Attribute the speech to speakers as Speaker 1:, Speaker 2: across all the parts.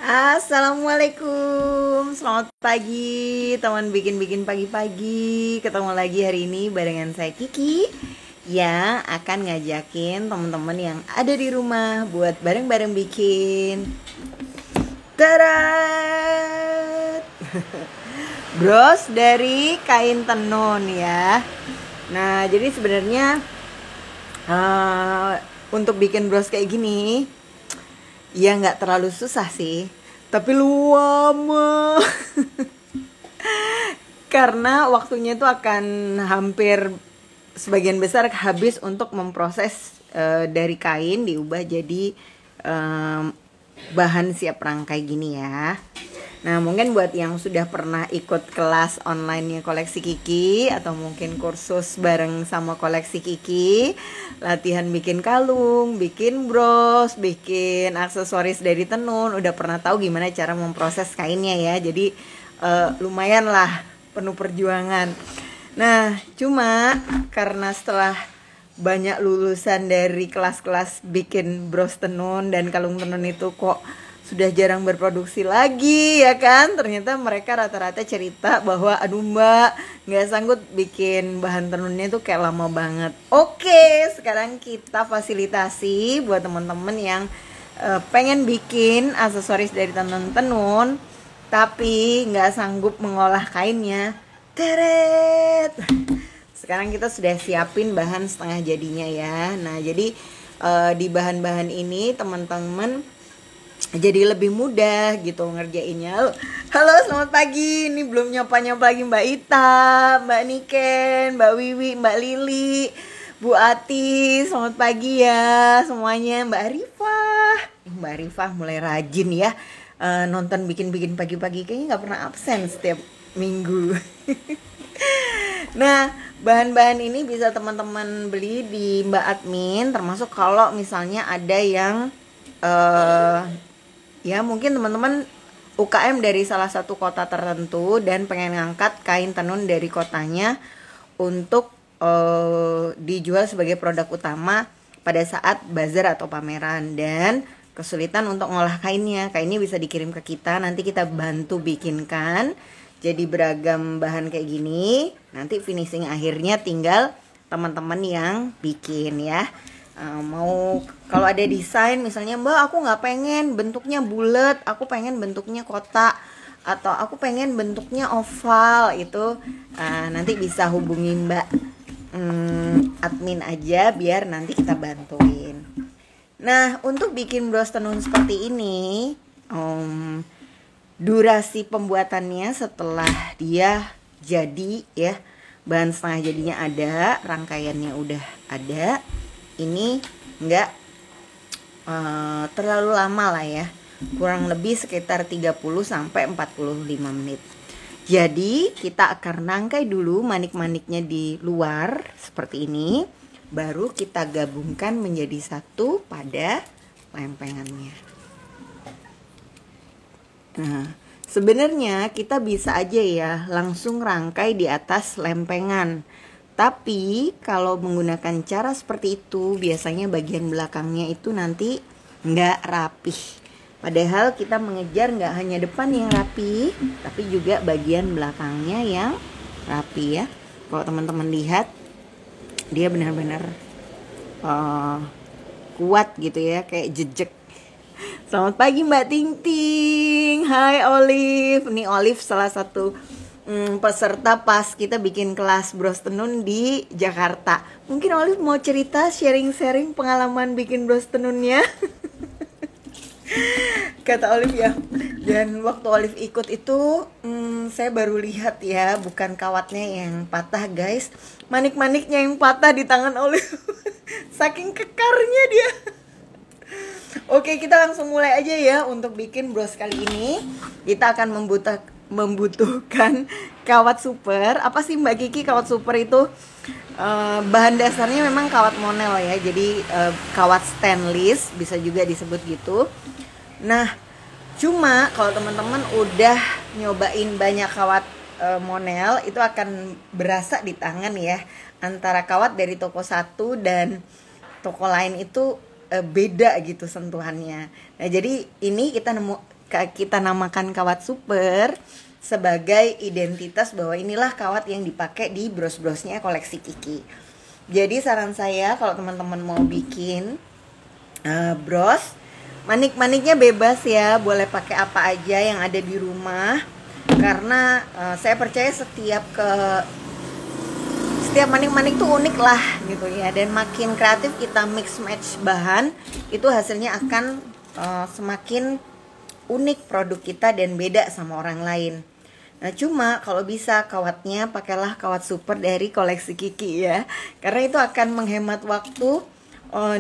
Speaker 1: Assalamualaikum, selamat pagi teman bikin-bikin pagi-pagi. Ketemu lagi hari ini barengan saya Kiki yang akan ngajakin teman-teman yang ada di rumah buat bareng-bareng bikin Tarat bros dari kain tenun ya. Nah jadi sebenarnya untuk bikin bros kayak gini ya nggak terlalu susah sih, tapi lama karena waktunya itu akan hampir sebagian besar habis untuk memproses dari kain diubah jadi bahan siap rangkai gini ya. Nah mungkin buat yang sudah pernah ikut kelas online-nya Koleksi Kiki atau mungkin kursus bareng sama Koleksi Kiki, latihan bikin kalung, bikin bros, bikin aksesoris dari tenun, udah pernah tahu gimana cara memproses kainnya ya. Jadi lumayan lah penuh perjuangan. Nah cuma karena setelah banyak lulusan dari kelas-kelas bikin bros tenun dan kalung tenun itu kok sudah jarang berproduksi lagi ya kan. Ternyata mereka rata-rata cerita bahwa aduh mbak nggak sanggup bikin bahan tenunnya itu kayak lama banget. Oke, sekarang kita fasilitasi buat teman-teman yang pengen bikin aksesoris dari tenun-tenun tapi nggak sanggup mengolah kainnya. Teret, sekarang kita sudah siapin bahan setengah jadinya ya. Nah jadi di bahan-bahan ini teman-teman jadi lebih mudah gitu ngerjainnya. Halo selamat pagi, ini belum nyapa-nyapa lagi Mbak Ita, Mbak Niken, Mbak Wiwi, Mbak Lili, Bu Ati, selamat pagi ya semuanya. Mbak Arifah mulai rajin ya nonton bikin-bikin pagi-pagi, kayaknya gak pernah absen setiap minggu. Nah bahan-bahan ini bisa teman-teman beli di Mbak Admin, termasuk kalau misalnya ada yang ya mungkin teman-teman UKM dari salah satu kota tertentu dan pengen ngangkat kain tenun dari kotanya untuk dijual sebagai produk utama pada saat bazar atau pameran dan kesulitan untuk ngolah kainnya. Kainnya bisa dikirim ke kita, nanti kita bantu bikinkan jadi beragam bahan kayak gini. Nanti finishing akhirnya tinggal teman-teman yang bikin ya. Mau kalau ada desain misalnya mbak aku nggak pengen bentuknya bulat, aku pengen bentuknya kotak, atau aku pengen bentuknya oval, itu nanti bisa hubungi mbak admin aja biar nanti kita bantuin. Nah untuk bikin bros tenun seperti ini durasi pembuatannya setelah dia jadi ya, bahan setengah jadinya ada, rangkaiannya udah ada, ini enggak terlalu lama lah ya, kurang lebih sekitar 30 sampai 45 menit. Jadi kita akan rangkai dulu manik-maniknya di luar seperti ini, baru kita gabungkan menjadi satu pada lempengannya. Nah sebenarnya kita bisa aja ya langsung rangkai di atas lempengan. Tapi kalau menggunakan cara seperti itu biasanya bagian belakangnya itu nanti nggak rapih. Padahal kita mengejar nggak hanya depan yang rapi, tapi juga bagian belakangnya yang rapi ya. Kalau teman-teman lihat dia benar-benar kuat gitu ya, kayak jejak. Selamat pagi Mbak Ting Ting. Hai Olive. Ini Olive salah satu peserta pas kita bikin kelas bros tenun di Jakarta. Mungkin Olive mau cerita sharing-sharing pengalaman bikin bros tenunnya. Kata Olive ya. Dan waktu Olive ikut itu saya baru lihat ya, bukan kawatnya yang patah guys, manik-maniknya yang patah di tangan Olive. Saking kekarnya dia. Oke kita langsung mulai aja ya. Untuk bikin bros kali ini kita akan membutuhkan kawat super. Apa sih Mbak Kiki kawat super itu? Bahan dasarnya memang kawat monel ya. Jadi kawat stainless bisa juga disebut gitu. Nah cuma kalau teman-teman udah nyobain banyak kawat monel, itu akan berasa di tangan ya. Antara kawat dari toko satu dan toko lain itu beda gitu sentuhannya. Nah jadi ini kita kita namakan kawat super sebagai identitas bahwa inilah kawat yang dipakai di bros-brosnya koleksi Kiki. Jadi saran saya kalau teman-teman mau bikin bros, manik-maniknya bebas ya, boleh pakai apa aja yang ada di rumah. Karena saya percaya setiap manik-manik tuh unik lah gitu ya, dan makin kreatif kita mix match bahan, itu hasilnya akan semakin unik produk kita dan beda sama orang lain. Nah cuma kalau bisa kawatnya pakailah kawat super dari koleksi Kiki ya, karena itu akan menghemat waktu.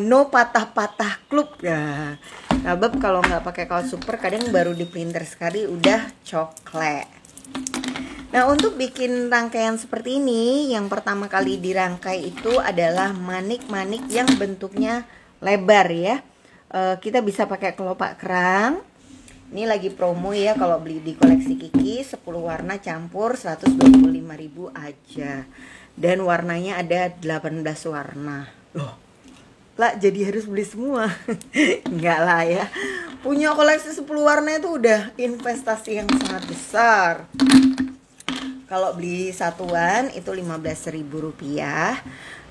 Speaker 1: No patah-patah klub ya. Nah Beb kalau nggak pakai kawat super kadang baru di printer sekali udah coklat. Nah untuk bikin rangkaian seperti ini, yang pertama kali dirangkai itu adalah manik-manik yang bentuknya lebar ya. Kita bisa pakai kelopak kerang. Ini lagi promo ya, kalau beli di koleksi Kiki 10 warna campur 125.000 aja. Dan warnanya ada 18 warna. Loh, lah jadi harus beli semua? Enggak lah ya. Punya koleksi 10 warna itu udah investasi yang sangat besar. Kalau beli satuan itu Rp15.000.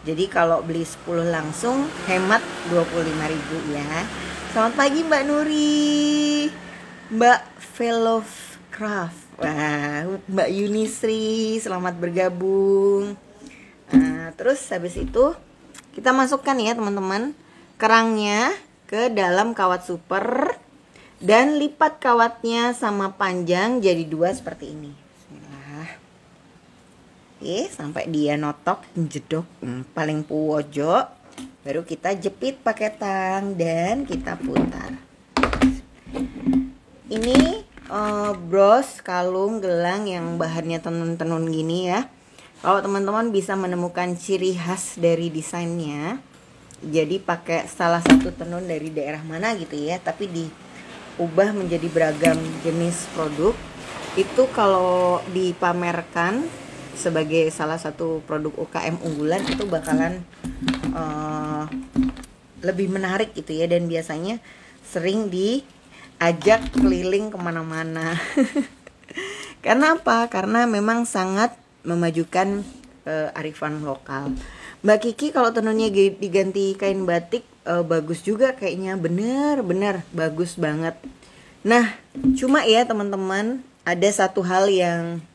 Speaker 1: Jadi kalau beli 10 langsung hemat Rp25.000 ya. Selamat pagi Mbak Nuri, Mbak Velocraft, wah, Mbak Yunisri, selamat bergabung. Nah, terus habis itu kita masukkan ya teman-teman kerangnya ke dalam kawat super dan lipat kawatnya sama panjang jadi 2 seperti ini. Oke, sampai dia notok, jedok paling pojok, baru kita jepit pakai tang dan kita putar. Ini bros, kalung, gelang yang bahannya tenun-tenun gini ya. Kalau teman-teman bisa menemukan ciri khas dari desainnya, jadi pakai salah satu tenun dari daerah mana gitu ya, tapi diubah menjadi beragam jenis produk, itu kalau dipamerkan sebagai salah satu produk UKM unggulan itu bakalan lebih menarik gitu ya, dan biasanya sering diajak keliling kemana-mana. Karena apa? Karena memang sangat memajukan arifan lokal. Mbak Kiki kalau tenunnya diganti kain batik bagus juga kayaknya, bener-bener bagus banget. Nah cuma ya teman-teman, ada satu hal yang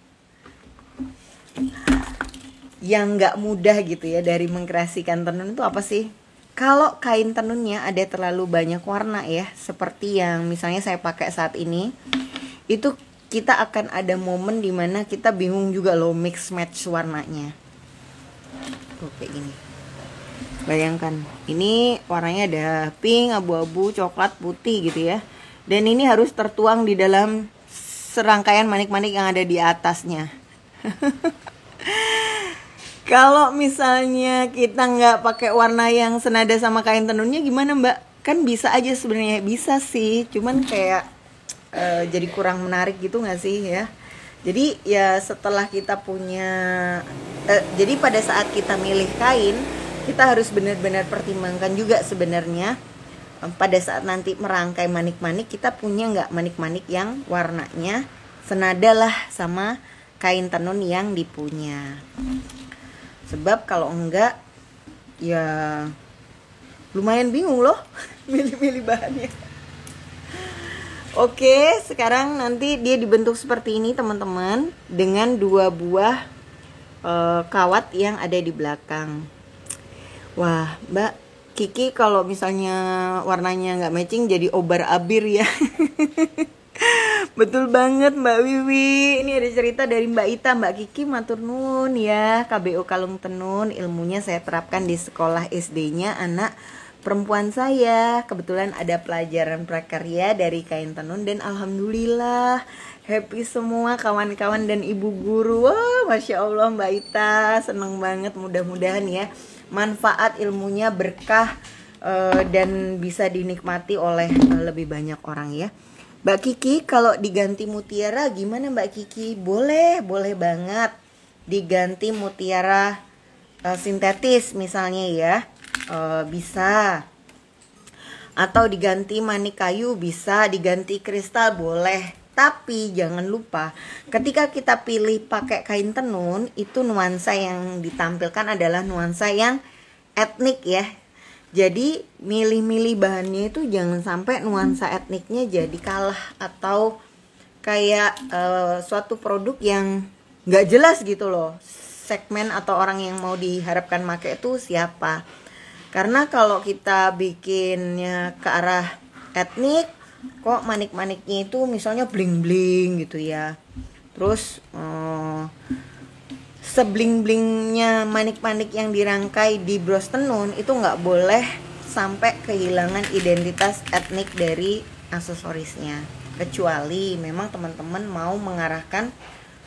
Speaker 1: nggak mudah gitu ya dari mengkreasikan tenun itu apa sih? Kalau kain tenunnya ada terlalu banyak warna ya, seperti yang misalnya saya pakai saat ini, itu kita akan ada momen dimana kita bingung juga loh mix match warnanya. Tuh kayak gini. Bayangkan, ini warnanya ada pink, abu-abu, coklat, putih gitu ya. Dan ini harus tertuang di dalam serangkaian manik-manik yang ada di atasnya. Kalau misalnya kita nggak pakai warna yang senada sama kain tenunnya gimana Mbak? Kan bisa aja sebenarnya, bisa sih, cuman kayak jadi kurang menarik gitu nggak sih ya? Jadi ya setelah kita punya, jadi pada saat kita milih kain, kita harus benar-benar pertimbangkan juga sebenarnya pada saat nanti merangkai manik-manik, kita punya nggak manik-manik yang warnanya senada lah sama kain tenun yang dipunya. Sebab kalau enggak ya lumayan bingung loh milih-milih bahannya. Oke, sekarang nanti dia dibentuk seperti ini teman-teman, dengan 2 buah kawat yang ada di belakang. Wah Mbak Kiki kalau misalnya warnanya nggak matching jadi obar abir ya. Betul banget Mbak Wiwi. Ini ada cerita dari Mbak Ita. Mbak Kiki matur nuwun ya, KBO Kalung Tenun, ilmunya saya terapkan di sekolah SD-nya anak perempuan saya. Kebetulan ada pelajaran prakarya dari kain tenun dan alhamdulillah happy semua kawan-kawan dan ibu guru. Wah, Masya Allah Mbak Ita, seneng banget. Mudah-mudahan ya manfaat ilmunya berkah dan bisa dinikmati oleh lebih banyak orang ya. Mbak Kiki kalau diganti mutiara gimana Mbak Kiki? Boleh banget diganti mutiara sintetis misalnya ya, bisa. atau diganti manik kayu bisa, diganti kristal boleh. Tapi jangan lupa ketika kita pilih pakai kain tenun, itu nuansa yang ditampilkan adalah nuansa yang etnik ya. Jadi milih-milih bahannya itu jangan sampai nuansa etniknya jadi kalah atau kayak suatu produk yang nggak jelas gitu loh. Segmen atau orang yang mau diharapkan pakai itu siapa. Karena kalau kita bikinnya ke arah etnik, kok manik-maniknya itu misalnya bling-bling gitu ya. Terus sebling-blingnya manik-manik yang dirangkai di bros tenun itu nggak boleh sampai kehilangan identitas etnik dari aksesorisnya. Kecuali memang teman-teman mau mengarahkan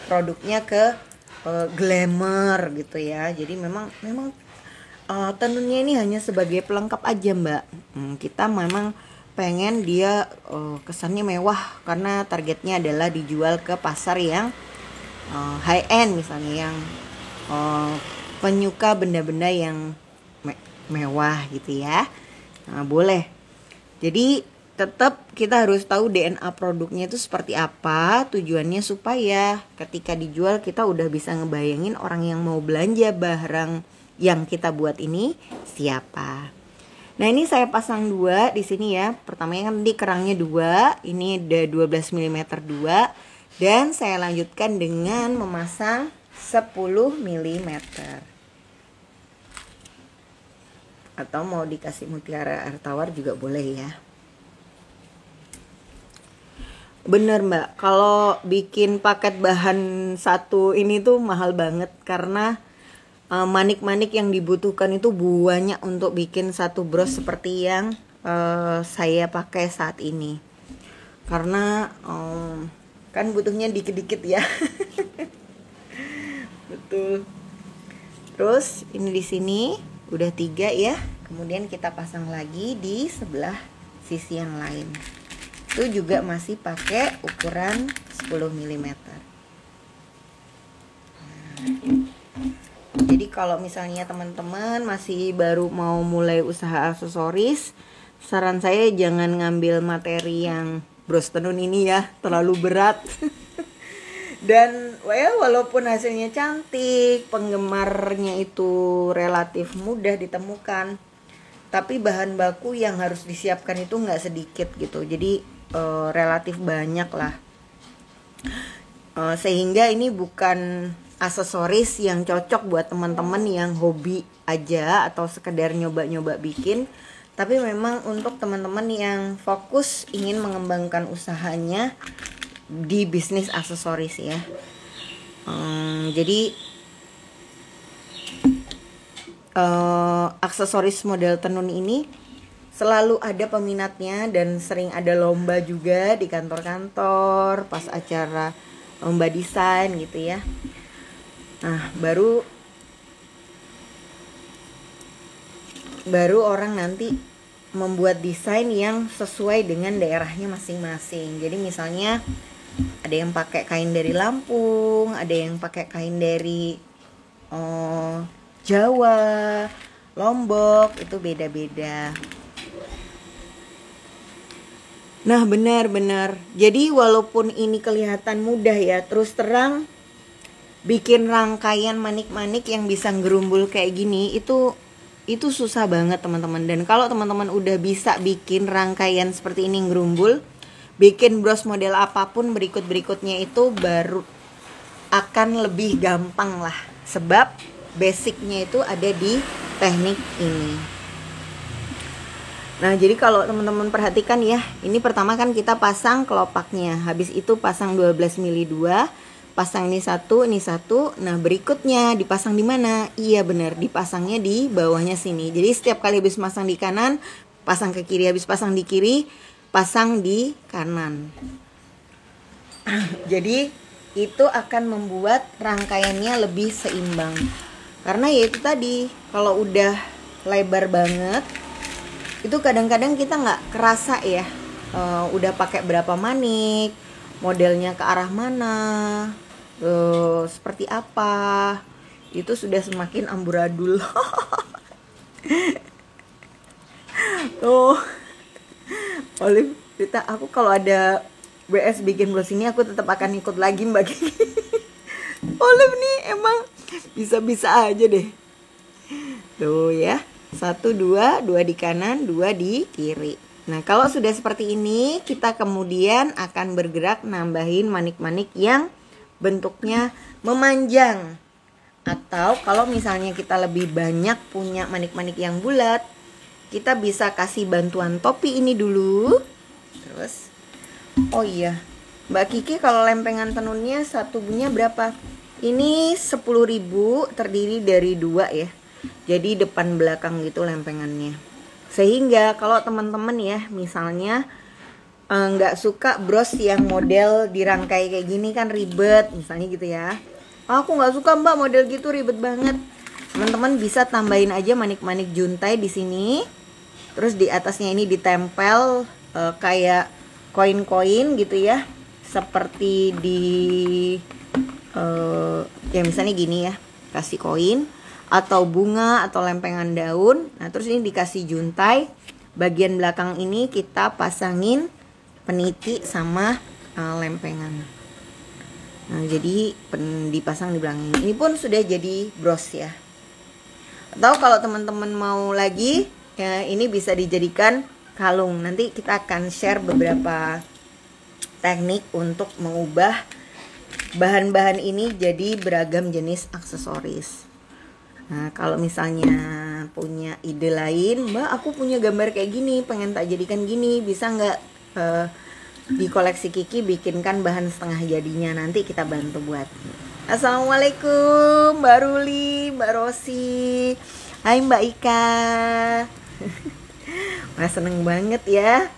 Speaker 1: produknya ke glamour gitu ya. Jadi memang tenunnya ini hanya sebagai pelengkap aja mbak. Kita memang pengen dia kesannya mewah karena targetnya adalah dijual ke pasar yang high end misalnya, yang penyuka benda-benda yang mewah gitu ya. Nah, boleh. Jadi tetap kita harus tahu DNA produknya itu seperti apa, tujuannya supaya ketika dijual kita udah bisa ngebayangin orang yang mau belanja barang yang kita buat ini siapa. Nah ini saya pasang 2 di sini ya. Pertamanya kan di kerangnya 2, ini ada 12 mm 2, dan saya lanjutkan dengan memasang 10 mm. Atau mau dikasih mutiara air tawar juga boleh ya. Bener mbak, kalau bikin paket bahan satu ini tuh mahal banget karena manik-manik yang dibutuhkan itu banyak untuk bikin satu bros seperti yang saya pakai saat ini. Karena kan butuhnya dikit-dikit ya. Betul. Terus ini di sini udah 3 ya. Kemudian kita pasang lagi di sebelah sisi yang lain. Itu juga masih pakai ukuran 10 mm. Jadi kalau misalnya teman-teman masih baru mau mulai usaha aksesoris, saran saya jangan ngambil materi yang bros tenun ini ya, terlalu berat. Dan walaupun hasilnya cantik, penggemarnya itu relatif mudah ditemukan, tapi bahan baku yang harus disiapkan itu nggak sedikit gitu. Jadi relatif banyak lah. Sehingga ini bukan aksesoris yang cocok buat teman-teman yang hobi aja atau sekedar nyoba-nyoba bikin, tapi memang untuk teman-teman yang fokus ingin mengembangkan usahanya di bisnis aksesoris ya. Jadi aksesoris model tenun ini selalu ada peminatnya dan sering ada lomba juga di kantor-kantor pas acara lomba desain gitu ya. Nah, baru orang nanti membuat desain yang sesuai dengan daerahnya masing-masing. Jadi misalnya ada yang pakai kain dari Lampung, ada yang pakai kain dari Jawa, Lombok, itu beda-beda. Nah benar-benar. Jadi walaupun ini kelihatan mudah ya, terus terang bikin rangkaian manik-manik yang bisa ngerumbul kayak gini itu susah banget teman-teman. Dan kalau teman-teman udah bisa bikin rangkaian seperti ini ngerumbul, bikin bros model apapun berikut-berikutnya itu baru akan lebih gampang lah. Sebab basicnya itu ada di teknik ini. Nah jadi kalau teman-teman perhatikan ya, ini pertama kan kita pasang kelopaknya, habis itu pasang 12 mili 2, pasang ini satu. Nah berikutnya dipasang di mana? Iya benar, dipasangnya di bawahnya sini. Jadi setiap kali habis pasang di kanan, pasang ke kiri, habis pasang di kiri, pasang di kanan. Jadi itu akan membuat rangkaiannya lebih seimbang. Karena ya itu tadi, kalau udah lebar banget, itu kadang-kadang kita nggak kerasa ya udah pakai berapa manik, modelnya ke arah mana, seperti apa, itu sudah semakin amburadul. Tuh Olive cerita, aku kalau ada WS bikin bros ini aku tetap akan ikut lagi Mbak Kiki. Olive nih emang bisa-bisa aja deh. Tuh ya, 1, 2 di kanan, 2 di kiri. Nah kalau sudah seperti ini, kita kemudian akan bergerak nambahin manik-manik yang bentuknya memanjang. Atau kalau misalnya kita lebih banyak punya manik-manik yang bulat, kita bisa kasih bantuan topi ini dulu. Terus, oh iya, Mbak Kiki kalau lempengan tenunnya satunya berapa? Ini 10.000, terdiri dari 2 ya. Jadi depan belakang gitu lempengannya. Sehingga kalau teman-teman ya, misalnya nggak suka bros yang model dirangkai kayak gini kan ribet, misalnya gitu ya. Aku nggak suka Mbak model gitu, ribet banget. Teman-teman bisa tambahin aja manik-manik juntai di sini. Terus di atasnya ini ditempel kayak koin-koin gitu ya, seperti di ya misalnya gini ya, kasih koin atau bunga atau lempengan daun. Nah terus ini dikasih juntai. Bagian belakang ini kita pasangin peniti sama lempengan. Nah jadi dipasang di belakang ini pun sudah jadi bros ya. Atau kalau teman-teman mau lagi ya, ini bisa dijadikan kalung. Nanti kita akan share beberapa teknik untuk mengubah bahan-bahan ini jadi beragam jenis aksesoris. Nah kalau misalnya punya ide lain, Mbak aku punya gambar kayak gini, pengen tak jadikan gini, bisa nggak di koleksi Kiki bikinkan bahan setengah jadinya, nanti kita bantu buat. Assalamualaikum Mbak Ruli, Mbak Rosi, hai Mbak Ika. Wah seneng banget ya.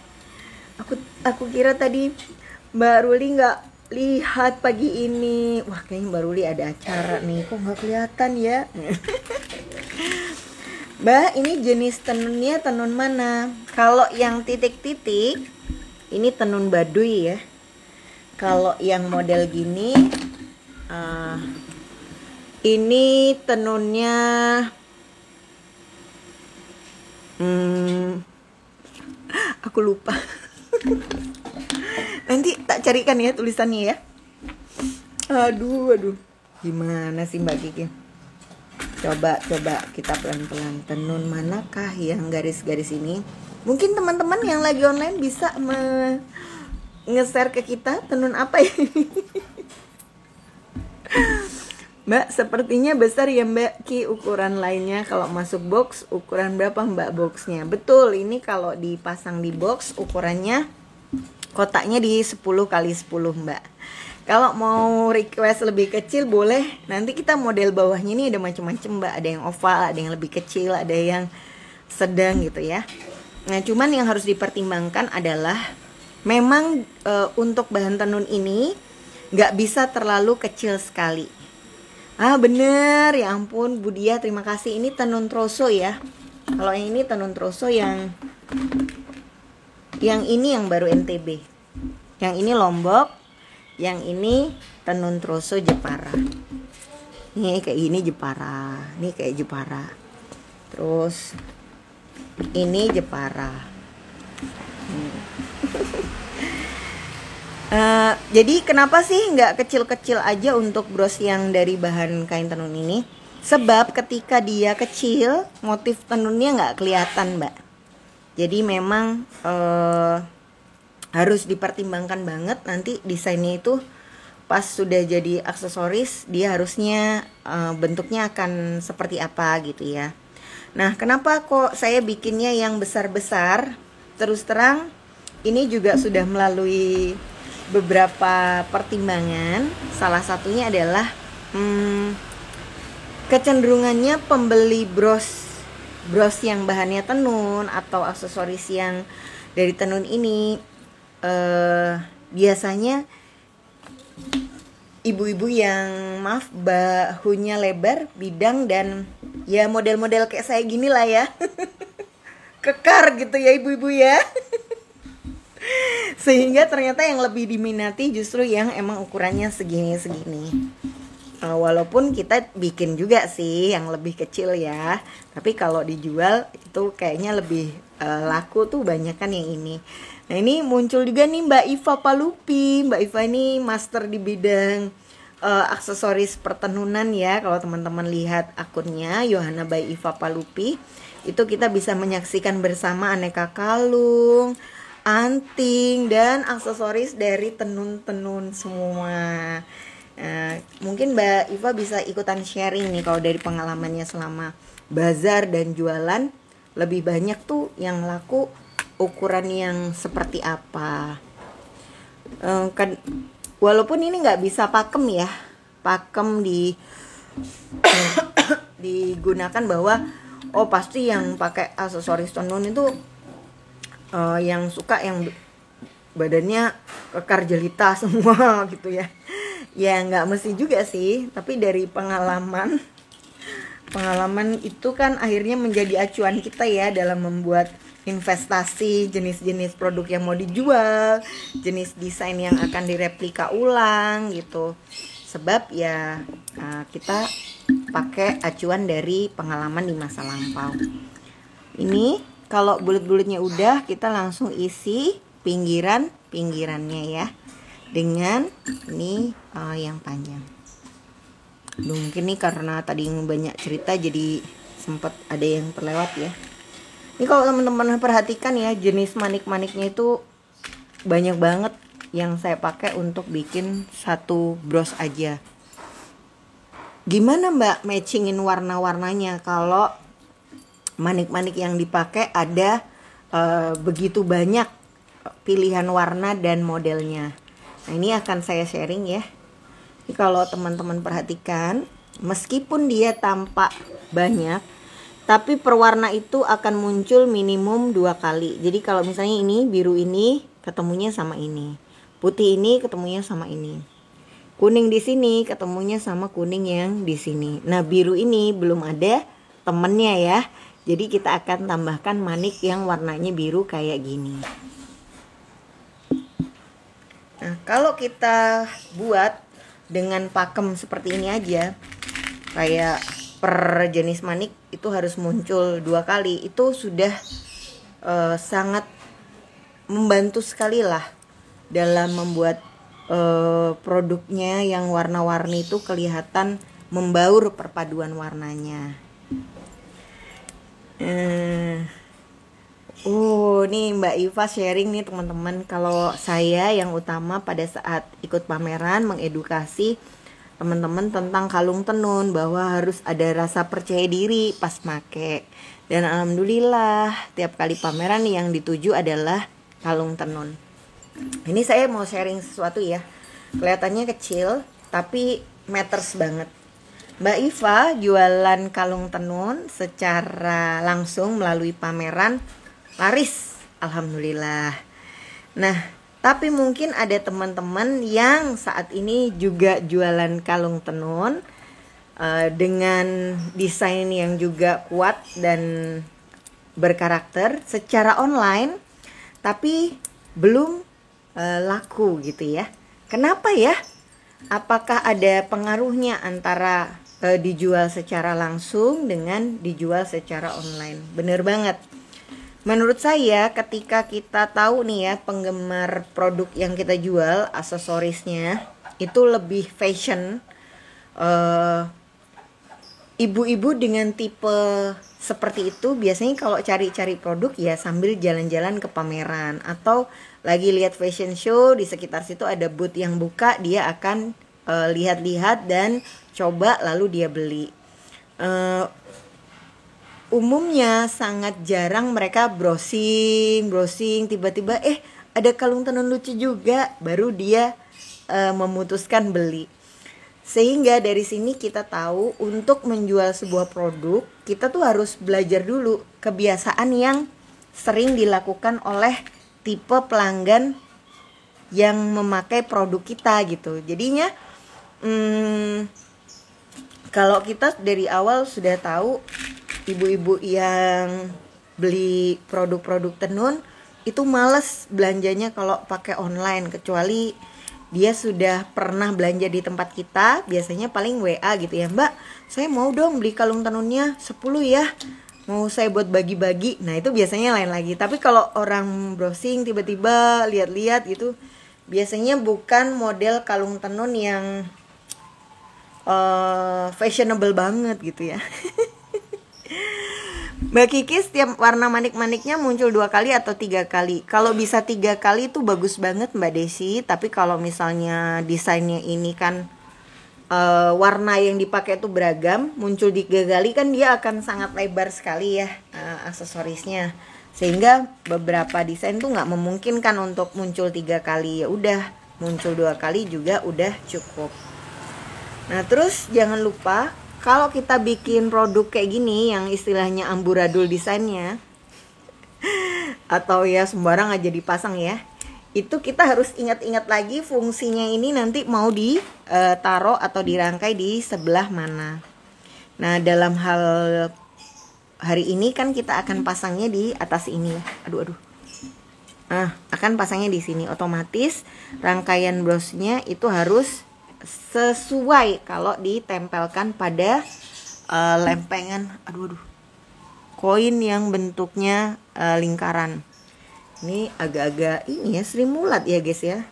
Speaker 1: Aku kira tadi Mbak Ruli nggak lihat pagi ini. Wah kayaknya Mbak Ruli ada acara nih, kok nggak kelihatan ya. Mbak ini jenis tenunnya tenun mana? Kalau yang titik-titik ini tenun Baduy ya. Kalau yang model gini ini tenunnya aku lupa. Nanti tak carikan ya tulisannya ya. Aduh gimana sih Mbak Kiki? Coba kita pelan-pelan. Tenun manakah yang garis-garis ini? Mungkin teman-teman yang lagi online bisa nge-share ke kita tenun apa ya. Mbak sepertinya besar ya Mbak Ki, ukuran lainnya kalau masuk box ukuran berapa Mbak boxnya? Betul, ini kalau dipasang di box ukurannya kotaknya di 10 kali 10 Mbak. Kalau mau request lebih kecil boleh, nanti kita model bawahnya ini ada macam-macam Mbak, ada yang oval, ada yang lebih kecil, ada yang sedang gitu ya. Nah cuman yang harus dipertimbangkan adalah memang untuk bahan tenun ini nggak bisa terlalu kecil sekali. Ah bener, ya ampun Budia terima kasih. Ini tenun troso ya. Kalau yang ini tenun troso yang ini yang baru NTB. Yang ini Lombok, yang ini tenun troso Jepara. Ini kayak gini Jepara, ini kayak Jepara. Terus ini Jepara. Jadi kenapa sih nggak kecil-kecil aja untuk bros yang dari bahan kain tenun ini? Sebab ketika dia kecil, motif tenunnya nggak kelihatan Mbak. Jadi memang harus dipertimbangkan banget nanti desainnya itu pas sudah jadi aksesoris dia harusnya bentuknya akan seperti apa gitu ya. Nah kenapa kok saya bikinnya yang besar-besar? Terus terang ini juga sudah melalui beberapa pertimbangan. Salah satunya adalah kecenderungannya pembeli bros yang bahannya tenun atau aksesoris yang dari tenun ini biasanya ibu-ibu yang maaf bahunya lebar, bidang, dan ya model-model kayak saya gini lah ya. Kekar gitu ya ibu-ibu ya. Sehingga ternyata yang lebih diminati justru yang emang ukurannya segini-segini. Walaupun kita bikin juga sih yang lebih kecil ya, tapi kalau dijual itu kayaknya lebih laku tuh banyak kan yang ini. Nah ini muncul juga nih Mbak Iva Palupi. Mbak Iva ini master di bidang aksesoris pertenunan ya. Kalau teman-teman lihat akunnya Yohana by Iva Palupi, itu kita bisa menyaksikan bersama aneka kalung, anting, dan aksesoris dari tenun-tenun semua. Mungkin Mbak Iva bisa ikutan sharing nih kalau dari pengalamannya selama bazar dan jualan, lebih banyak tuh yang laku ukuran yang seperti apa. Walaupun ini nggak bisa pakem ya, pakem digunakan bahwa oh pasti yang pakai aksesoris tenun itu yang suka yang badannya kekar jelita semua gitu ya. Ya nggak mesti juga sih, tapi dari pengalaman itu kan akhirnya menjadi acuan kita ya dalam membuat investasi jenis-jenis produk yang mau dijual, jenis desain yang akan direplika ulang gitu. Sebab ya kita pakai acuan dari pengalaman di masa lampau. Ini kalau bulat-bulatnya udah, kita langsung isi pinggirannya ya, dengan ini yang panjang. Mungkin nih karena tadi banyak cerita jadi sempat ada yang terlewat ya. Ini kalau teman-teman perhatikan ya, jenis manik-maniknya itu banyak banget yang saya pakai untuk bikin satu bros aja. Gimana Mbak matchingin warna-warnanya kalau manik-manik yang dipakai ada begitu banyak pilihan warna dan modelnya. Nah ini akan saya sharing ya. Ini kalau teman-teman perhatikan, meskipun dia tampak banyak, tapi perwarna itu akan muncul minimum 2 kali. Jadi kalau misalnya ini biru ini ketemunya sama ini, putih ini ketemunya sama ini, kuning di sini ketemunya sama kuning yang di sini. Nah biru ini belum ada temennya ya. Jadi kita akan tambahkan manik yang warnanya biru kayak gini. Nah kalau kita buat dengan pakem seperti ini aja, kayak per jenis manik itu harus muncul 2 kali, itu sudah sangat membantu sekali lah dalam membuat produknya yang warna-warni itu kelihatan membaur perpaduan warnanya. Nih Mbak Iva sharing nih teman-teman, kalau saya yang utama pada saat ikut pameran mengedukasi teman-teman tentang kalung tenun, bahwa harus ada rasa percaya diri pas make. Dan alhamdulillah tiap kali pameran yang dituju adalah kalung tenun. Ini saya mau sharing sesuatu ya, kelihatannya kecil tapi matters banget. Mbak Iva jualan kalung tenun secara langsung melalui pameran, laris alhamdulillah. Nah tapi mungkin ada teman-teman yang saat ini juga jualan kalung tenun dengan desain yang juga kuat dan berkarakter secara online, tapi belum laku gitu ya. Kenapa ya? Apakah ada pengaruhnya antara dijual secara langsung dengan dijual secara online? Bener banget. Menurut saya ketika kita tahu nih ya, penggemar produk yang kita jual, aksesorisnya itu lebih fashion, ibu-ibu dengan tipe seperti itu biasanya kalau cari-cari produk ya sambil jalan-jalan ke pameran, atau lagi lihat fashion show di sekitar situ ada booth yang buka, dia akan lihat-lihat dan coba lalu dia beli. Umumnya sangat jarang mereka browsing tiba-tiba ada kalung tenun lucu juga, baru dia memutuskan beli. Sehingga dari sini kita tahu untuk menjual sebuah produk kita tuh harus belajar dulu kebiasaan yang sering dilakukan oleh tipe pelanggan yang memakai produk kita gitu. Jadinya kalau kita dari awal sudah tahu, ibu-ibu yang beli produk-produk tenun itu males belanjanya kalau pakai online, kecuali dia sudah pernah belanja di tempat kita. Biasanya paling WA gitu ya, Mbak saya mau dong beli kalung tenunnya 10 ya, mau saya buat bagi-bagi, nah itu biasanya lain lagi. Tapi kalau orang browsing tiba-tiba lihat-lihat gitu, biasanya bukan model kalung tenun yang fashionable banget gitu ya. Mbak Kiki setiap warna manik-maniknya muncul 2 kali atau 3 kali. Kalau bisa 3 kali itu bagus banget Mbak Desi. Tapi kalau misalnya desainnya ini kan warna yang dipakai itu beragam, muncul 3 kali kan dia akan sangat lebar sekali ya aksesorisnya. Sehingga beberapa desain tuh nggak memungkinkan untuk muncul 3 kali. Ya udah, muncul 2 kali juga udah cukup. Nah terus jangan lupa, kalau kita bikin produk kayak gini yang istilahnya amburadul desainnya, atau ya sembarang aja dipasang ya, itu kita harus ingat-ingat lagi fungsinya ini nanti mau ditaruh atau dirangkai di sebelah mana. Nah dalam hal hari ini kan kita akan pasangnya di atas ini ya. Aduh. Nah akan pasangnya di sini. Otomatis rangkaian brosnya itu harus sesuai kalau ditempelkan pada lempengan koin yang bentuknya lingkaran. Ini agak-agak ini ya, Sri Mulat ya guys ya.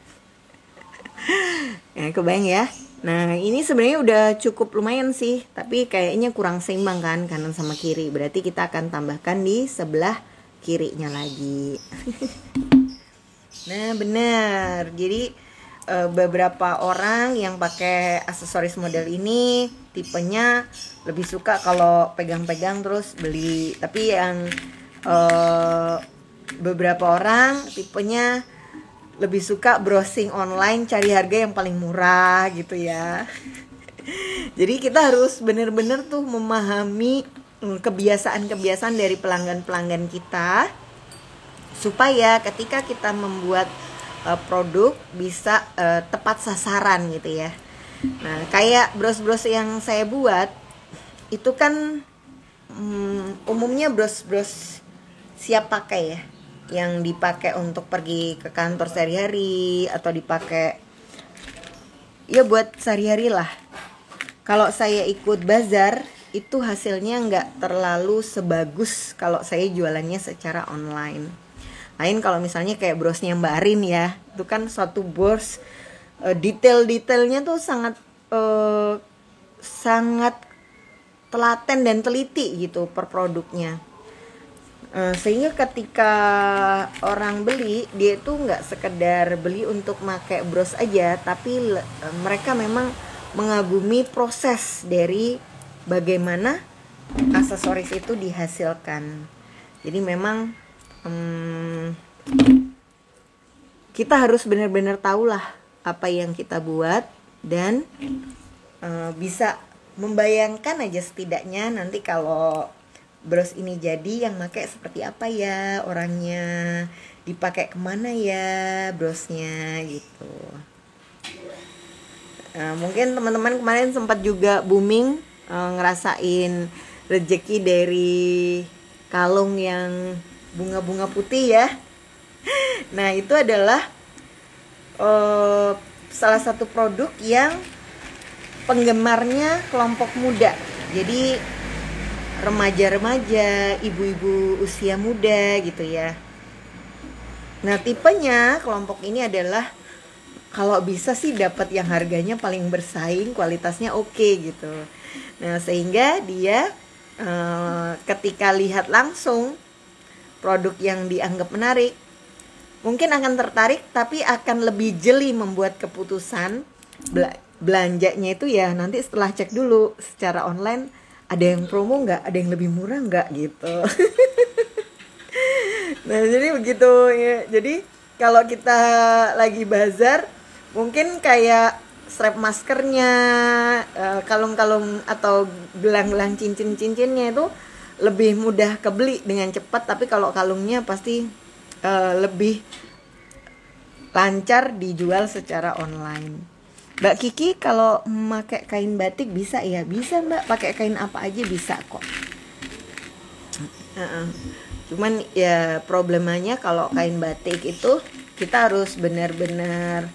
Speaker 1: Ya kebayang ya. Nah ini sebenarnya udah cukup lumayan sih, tapi kayaknya kurang seimbang kan kanan sama kiri. Berarti kita akan tambahkan di sebelah kirinya lagi. Nah benar. Jadi beberapa orang yang pakai aksesoris model ini tipenya lebih suka kalau pegang-pegang terus beli. Tapi yang beberapa orang tipenya lebih suka browsing online, cari harga yang paling murah gitu ya. Jadi kita harus bener-bener tuh memahami kebiasaan-kebiasaan dari pelanggan-pelanggan kita, supaya ketika kita membuat produk bisa tepat sasaran gitu ya. Nah kayak bros-bros yang saya buat itu kan umumnya bros-bros siap pakai ya, yang dipakai untuk pergi ke kantor sehari-hari atau dipakai ya buat sehari-hari lah. Kalau saya ikut bazar itu hasilnya nggak terlalu sebagus kalau saya jualannya secara online. Lain kalau misalnya kayak brosnya Mbak Arin ya, itu kan suatu bros detail-detailnya tuh sangat telaten dan teliti gitu per produknya. Sehingga ketika orang beli, dia tuh nggak sekedar beli untuk pakai bros aja, tapi mereka memang mengagumi proses dari bagaimana aksesoris itu dihasilkan. Jadi memang kita harus benar-benar tahulah apa yang kita buat dan bisa membayangkan aja setidaknya nanti kalau bros ini jadi yang pakai seperti apa ya orangnya, dipakai kemana ya brosnya gitu. Mungkin teman-teman kemarin sempat juga booming ngerasain rezeki dari kalung yang bunga-bunga putih ya. Nah itu adalah salah satu produk yang penggemarnya kelompok muda. Jadi remaja-remaja, ibu-ibu usia muda gitu ya. Nah tipenya kelompok ini adalah kalau bisa sih dapat yang harganya paling bersaing, kualitasnya oke gitu. Nah sehingga dia ketika lihat langsung produk yang dianggap menarik, mungkin akan tertarik tapi akan lebih jeli membuat keputusan belanjanya itu ya nanti setelah cek dulu secara online. Ada yang promo nggak, ada yang lebih murah nggak gitu. Nah jadi begitu ya. Jadi kalau kita lagi bazar, mungkin kayak strap maskernya, kalung-kalung atau gelang-gelang cincin-cincinnya itu lebih mudah kebeli dengan cepat. Tapi kalau kalungnya pasti lebih lancar dijual secara online. Mbak Kiki kalau pakai kain batik bisa ya? Bisa Mbak, pakai kain apa aja bisa kok. Cuman ya problemanya kalau kain batik itu kita harus benar-benar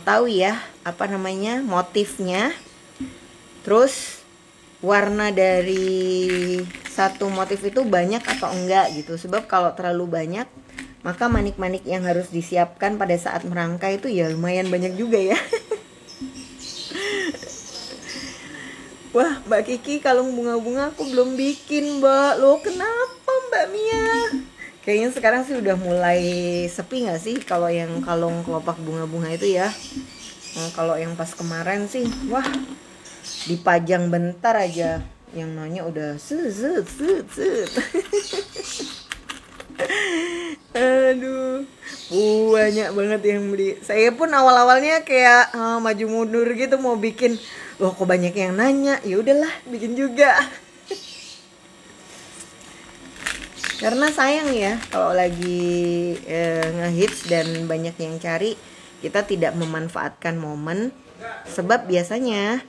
Speaker 1: tahu ya apa namanya motifnya. Terus warna dari satu motif itu banyak atau enggak gitu. Sebab kalau terlalu banyak, maka manik-manik yang harus disiapkan pada saat merangkai itu ya lumayan banyak juga ya. Wah, Mbak Kiki, kalung bunga-bunga aku belum bikin, Mbak. Loh, kenapa Mbak Mia? Kayaknya sekarang sih udah mulai sepi gak sih kalau yang kalung kelopak bunga-bunga itu ya. Nah, kalau yang pas kemarin sih, wah, dipajang bentar aja yang nanya udah set. Aduh, banyak banget yang beli. Saya pun awal-awalnya kayak maju mundur gitu mau bikin. Loh, kok banyak yang nanya? Ya udahlah, bikin juga. Karena sayang ya kalau lagi ngehits dan banyak yang cari, kita tidak memanfaatkan momen. Sebab biasanya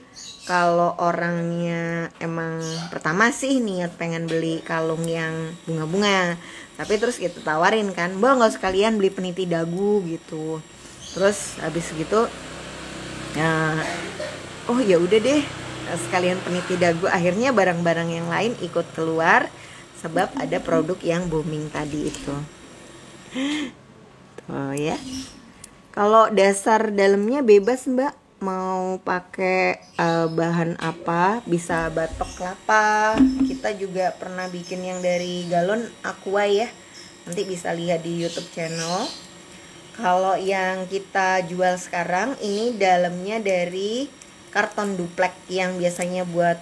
Speaker 1: kalau orangnya emang pertama sih niat pengen beli kalung yang bunga-bunga, tapi terus kita tawarin kan, Mbak nggak sekalian beli peniti dagu gitu. Terus habis gitu, oh ya udah deh, sekalian peniti dagu. Akhirnya barang-barang yang lain ikut keluar sebab ada produk yang booming tadi itu. Oh ya. Kalau dasar dalamnya bebas Mbak, mau pakai bahan apa, bisa batok kelapa. Kita juga pernah bikin yang dari galon aqua ya, nanti bisa lihat di YouTube channel. Kalau yang kita jual sekarang ini dalamnya dari karton duplek yang biasanya buat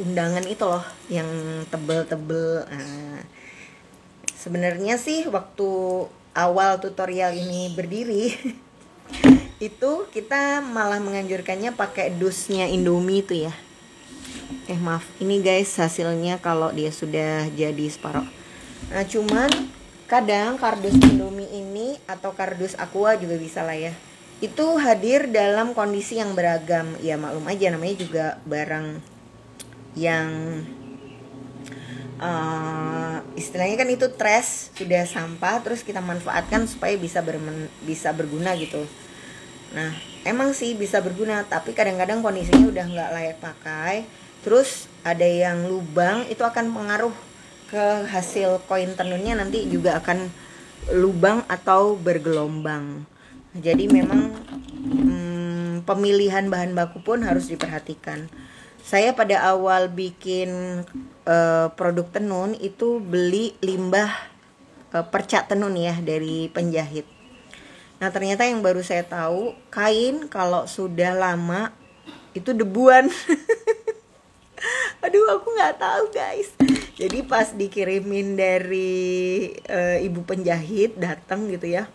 Speaker 1: undangan itu loh, yang tebel-tebel. Sebenarnya sih waktu awal tutorial ini berdiri itu kita malah menganjurkannya pakai dusnya Indomie itu ya. Maaf, ini guys hasilnya kalau dia sudah jadi separoh. Nah cuman kadang kardus Indomie ini atau kardus aqua juga bisa lah ya, itu hadir dalam kondisi yang beragam. Ya maklum aja, namanya juga barang yang istilahnya kan itu trash, sudah sampah, terus kita manfaatkan supaya bisa berguna gitu. Nah emang sih bisa berguna, tapi kadang-kadang kondisinya udah nggak layak pakai, terus ada yang lubang, itu akan pengaruh ke hasil koin tenunnya, nanti juga akan lubang atau bergelombang. Jadi memang pemilihan bahan baku pun harus diperhatikan. Saya pada awal bikin produk tenun itu beli limbah perca tenun ya dari penjahit. Nah ternyata yang baru saya tahu, kain kalau sudah lama itu debuan. Aduh, aku nggak tahu guys. Jadi pas dikirimin dari ibu penjahit datang gitu ya,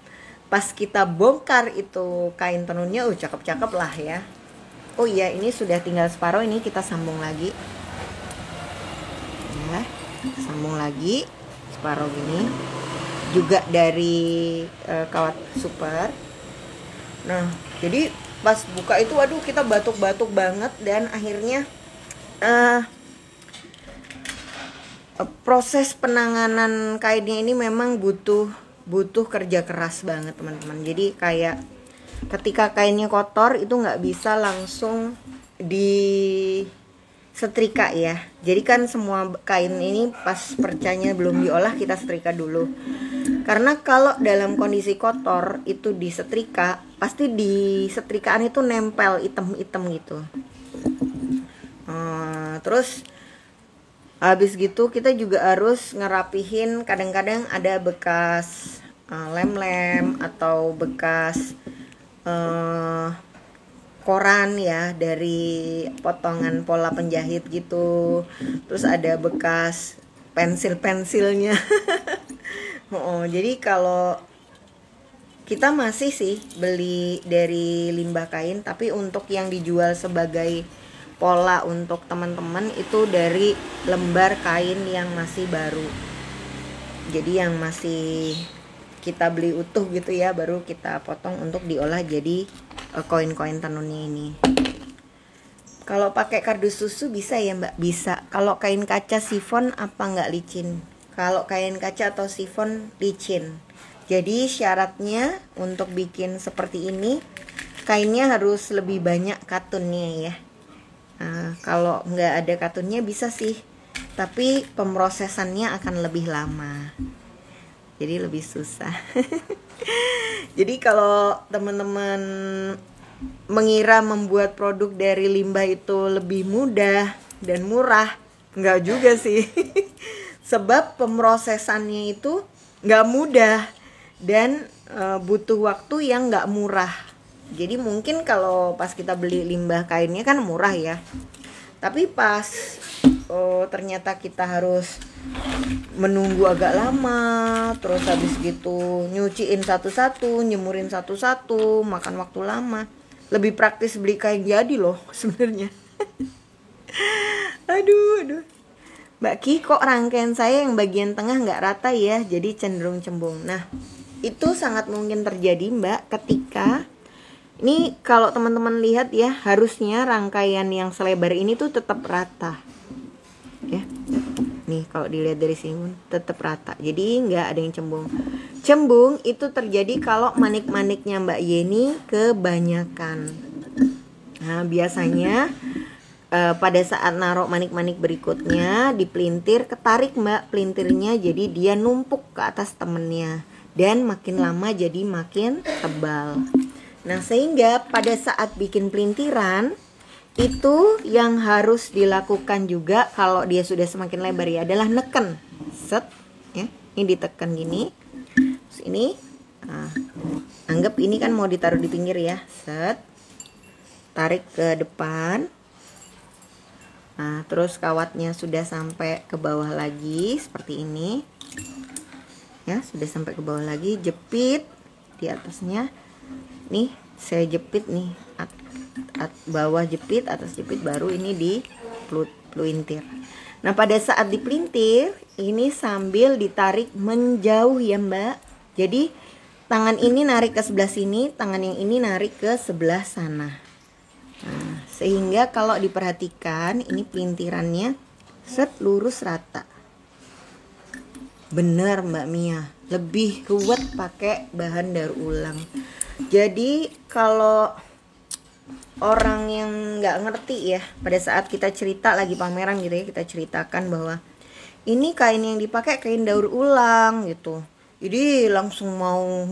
Speaker 1: pas kita bongkar itu kain tenunnya, cakep-cakep lah ya. Oh iya, ini sudah tinggal separuh, ini kita sambung lagi ya, sambung lagi separuh gini juga dari kawat super. Nah jadi pas buka itu waduh, kita batuk-batuk banget, dan akhirnya proses penanganan kainnya ini memang butuh kerja keras banget teman-teman. Jadi kayak ketika kainnya kotor itu nggak bisa langsung di setrika ya. Jadi kan semua kain ini pas percanya belum diolah kita setrika dulu. Karena kalau dalam kondisi kotor itu disetrika, pasti di setrikaan itu nempel item-item gitu. Terus habis gitu kita juga harus ngerapihin, kadang-kadang ada bekas lem-lem atau bekas koran ya dari potongan pola penjahit gitu. Terus ada bekas pensil-pensilnya. Jadi kalau kita masih sih beli dari limbah kain, tapi untuk yang dijual sebagai pola untuk teman-teman itu dari lembar kain yang masih baru. Jadi yang masih kita beli utuh gitu ya, baru kita potong untuk diolah jadi koin-koin tenunnya ini. Kalau pakai kardus susu bisa ya Mbak? Bisa. Kalau kain kaca sifon apa nggak licin? Kalau kain kaca atau sifon licin. Jadi syaratnya untuk bikin seperti ini, kainnya harus lebih banyak katunnya ya. Kalau nggak ada katunnya bisa sih, tapi pemrosesannya akan lebih lama, jadi lebih susah. Jadi kalau teman-teman mengira membuat produk dari limbah itu lebih mudah dan murah, nggak juga sih. Sebab pemrosesannya itu nggak mudah dan butuh waktu yang nggak murah. Jadi mungkin kalau pas kita beli limbah kainnya kan murah ya, tapi pas ternyata kita harus menunggu agak lama, terus habis gitu nyuciin satu-satu, nyemurin satu-satu, makan waktu lama. Lebih praktis beli kain jadi loh sebenarnya. Aduh. Mbak Ki, kok rangkaian saya yang bagian tengah nggak rata ya, jadi cenderung cembung. Nah, itu sangat mungkin terjadi Mbak ketika ini, kalau teman-teman lihat ya, harusnya rangkaian yang selebar ini tuh tetap rata ya. Nih kalau dilihat dari sini tetap rata, jadi nggak ada yang cembung. Cembung itu terjadi kalau manik-maniknya Mbak Yeni kebanyakan. Nah biasanya pada saat naruh manik-manik berikutnya di pelintir, ketarik Mbak pelintirnya, jadi dia numpuk ke atas temennya dan makin lama jadi makin tebal. Nah sehingga pada saat bikin pelintiran itu yang harus dilakukan juga kalau dia sudah semakin lebar ya adalah neken, set ya, ini ditekan gini. Terus ini anggap ini kan mau ditaruh di pinggir ya, set, tarik ke depan. Nah terus kawatnya sudah sampai ke bawah lagi seperti ini ya, sudah sampai ke bawah lagi, jepit di atasnya. Nih saya jepit nih, bawah jepit, atas jepit, baru ini di pelintir. Nah pada saat dipelintir ini sambil ditarik menjauh ya Mbak. Jadi tangan ini narik ke sebelah sini, tangan yang ini narik ke sebelah sana. Nah, sehingga kalau diperhatikan ini pelintirannya set lurus rata. Bener Mbak Mia, lebih ruwet pakai bahan daur ulang. Jadi kalau orang yang nggak ngerti ya, pada saat kita cerita lagi pameran gitu ya, kita ceritakan bahwa ini kain yang dipakai kain daur ulang gitu, jadi langsung mau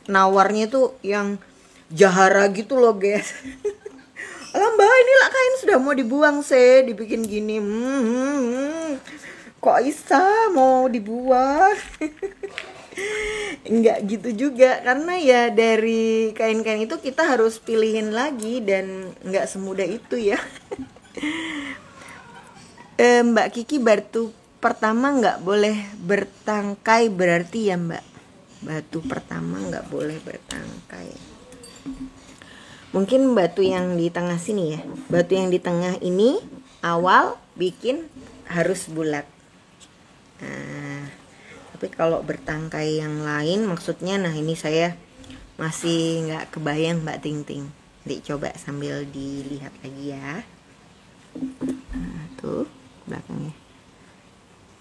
Speaker 1: nawarnya tuh yang jahara gitu loh guys. Alah Mbak, ini lah kain sudah mau dibuang sih, dibikin gini. Kok bisa mau dibuang? Enggak gitu juga, karena ya dari kain-kain itu kita harus pilihin lagi dan enggak semudah itu ya. Mbak Kiki, batu pertama enggak boleh bertangkai berarti ya Mbak? Batu pertama enggak boleh bertangkai. Mungkin batu yang di tengah sini ya. Batu yang di tengah ini awal bikin harus bulat. Nah, tapi kalau bertangkai yang lain maksudnya, nah ini saya masih nggak kebayang Mbak Ting Ting. Nanti coba sambil dilihat lagi ya. Nah, tuh belakangnya.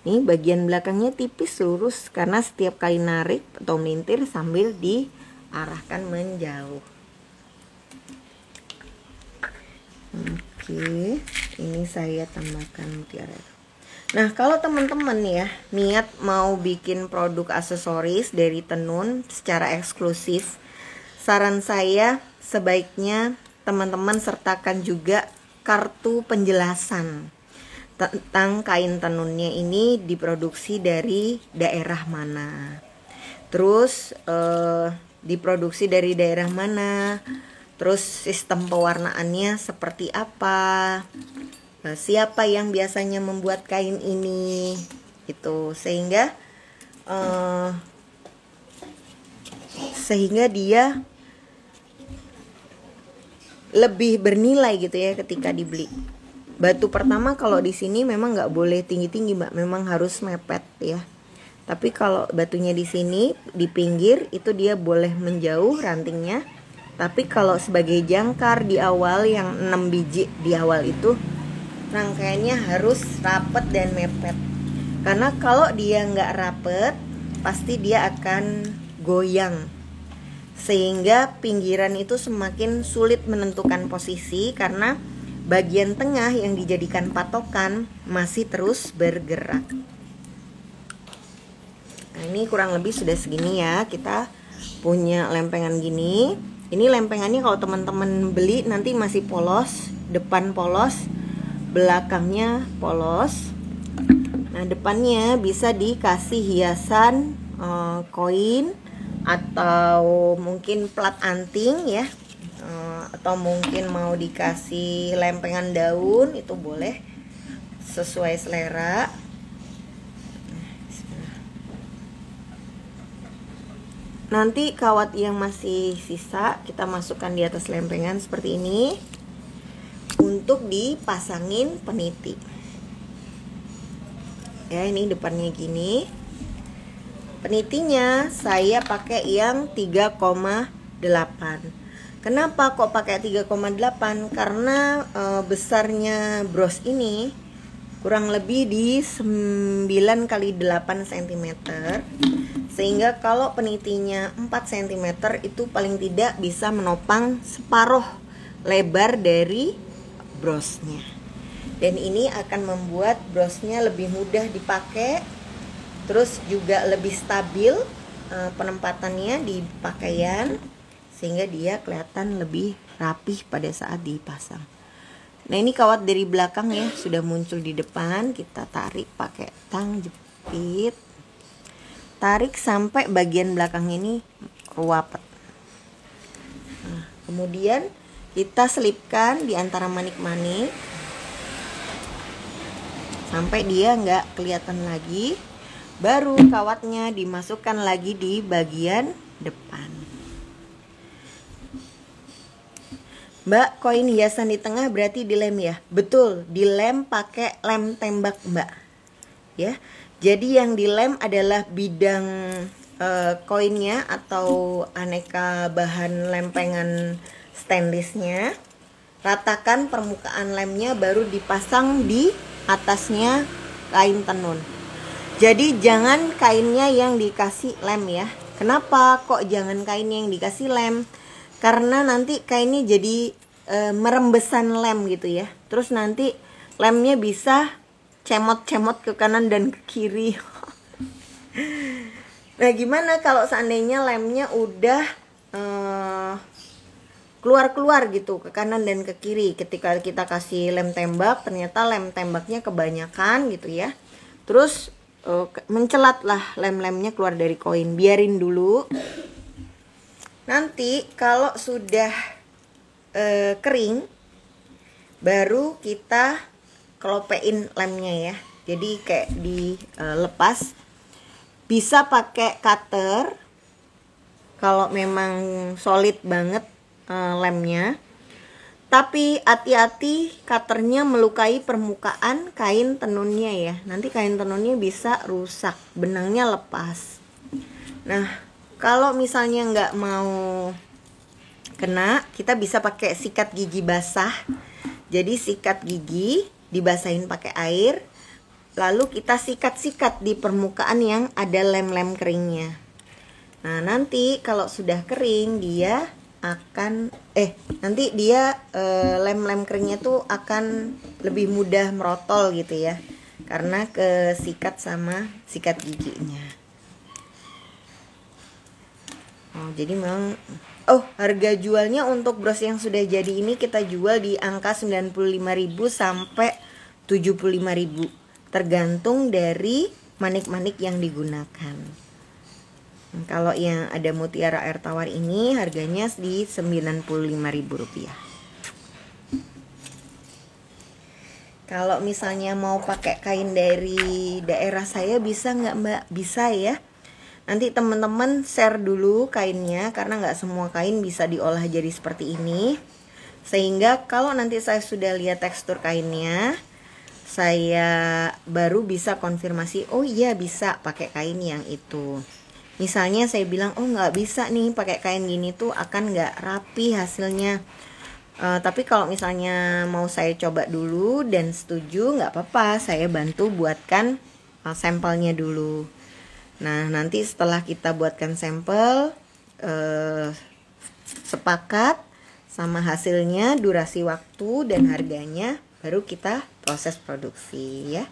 Speaker 1: Ini bagian belakangnya tipis lurus karena setiap kali narik atau melintir sambil diarahkan menjauh. Oke, ini saya tambahkan mutiara. Nah, kalau teman-teman ya niat mau bikin produk aksesoris dari tenun secara eksklusif, saran saya sebaiknya teman-teman sertakan juga kartu penjelasan tentang kain tenunnya ini diproduksi dari daerah mana, terus diproduksi dari daerah mana, terus sistem pewarnaannya seperti apa, siapa yang biasanya membuat kain ini gitu, sehingga dia lebih bernilai gitu ya ketika dibeli. Batu pertama kalau di sini memang nggak boleh tinggi-tinggi Mbak, memang harus mepet ya. Tapi kalau batunya di sini di pinggir itu dia boleh menjauh rantingnya. Tapi kalau sebagai jangkar di awal yang 6 biji di awal itu rangkaiannya harus rapet dan mepet. Karena kalau dia nggak rapet pasti dia akan goyang, sehingga pinggiran itu semakin sulit menentukan posisi karena bagian tengah yang dijadikan patokan masih terus bergerak. Nah, ini kurang lebih sudah segini ya. Kita punya lempengan gini. Ini lempengannya kalau teman-teman beli nanti masih polos, depan polos, belakangnya polos. Nah, depannya bisa dikasih hiasan koin atau mungkin plat anting ya, atau mungkin mau dikasih lempengan daun, itu boleh sesuai selera. Nanti kawat yang masih sisa kita masukkan di atas lempengan seperti ini untuk dipasangin peniti. Ya, ini depannya gini. Penitinya saya pakai yang 3,8. Kenapa kok pakai 3,8? Karena besarnya bros ini kurang lebih di 9 kali 8 cm. Sehingga kalau penitinya 4 cm itu paling tidak bisa menopang separuh lebar dari brosnya. Dan ini akan membuat brosnya lebih mudah dipakai, terus juga lebih stabil penempatannya di pakaian, sehingga dia kelihatan lebih rapih pada saat dipasang. Nah, ini kawat dari belakang ya sudah muncul di depan. Kita tarik pakai tang jepit, tarik sampai bagian belakang ini ruapet. Nah, kemudian kita selipkan di antara manik-manik sampai dia nggak kelihatan lagi. Baru kawatnya dimasukkan lagi di bagian depan. Mbak, koin hiasan di tengah berarti dilem ya? Betul, dilem pakai lem tembak Mbak. Ya, jadi yang dilem adalah bidang koinnya atau aneka bahan lempengan stainlessnya. Ratakan permukaan lemnya, baru dipasang di atasnya kain tenun. Jadi jangan kainnya yang dikasih lem ya. Kenapa kok jangan kainnya yang dikasih lem? Karena nanti kainnya jadi merembesan lem gitu ya. Terus nanti lemnya bisa cemot-cemot ke kanan dan ke kiri. Nah, gimana kalau seandainya lemnya udah keluar-keluar gitu ke kanan dan ke kiri. Ketika kita kasih lem tembak, ternyata lem tembaknya kebanyakan gitu ya. Terus mencelat lah lem-lemnya keluar dari koin. Biarin dulu. Nanti kalau sudah kering, baru kita kelopein lemnya ya. Jadi kayak dilepas. Bisa pakai cutter kalau memang solid banget lemnya. Tapi hati-hati, cutternya melukai permukaan kain tenunnya ya. Nanti kain tenunnya bisa rusak, benangnya lepas. Nah, kalau misalnya nggak mau kena, kita bisa pakai sikat gigi basah. Jadi sikat gigi dibasahin pakai air, lalu kita sikat-sikat di permukaan yang ada lem-lem keringnya. Nah, nanti kalau sudah kering dia akan nanti dia lem-lem keringnya tuh akan lebih mudah merotol gitu ya, karena kesikat sama sikat giginya. Jadi memang harga jualnya untuk bros yang sudah jadi ini kita jual di angka 95.000 sampai 75.000, tergantung dari manik-manik yang digunakan. Kalau yang ada mutiara air tawar ini harganya di Rp95.000. Kalau misalnya mau pakai kain dari daerah saya bisa nggak Mbak? Bisa ya. Nanti teman-teman share dulu kainnya, karena nggak semua kain bisa diolah jadi seperti ini. Sehingga kalau nanti saya sudah lihat tekstur kainnya, saya baru bisa konfirmasi, oh iya bisa pakai kain yang itu. Misalnya saya bilang, oh nggak bisa nih pakai kain gini tuh akan nggak rapi hasilnya. Tapi kalau misalnya mau saya coba dulu dan setuju, nggak apa-apa, saya bantu buatkan sampelnya dulu. Nah, nanti setelah kita buatkan sampel, sepakat, sama hasilnya, durasi waktu dan harganya, baru kita proses produksi ya.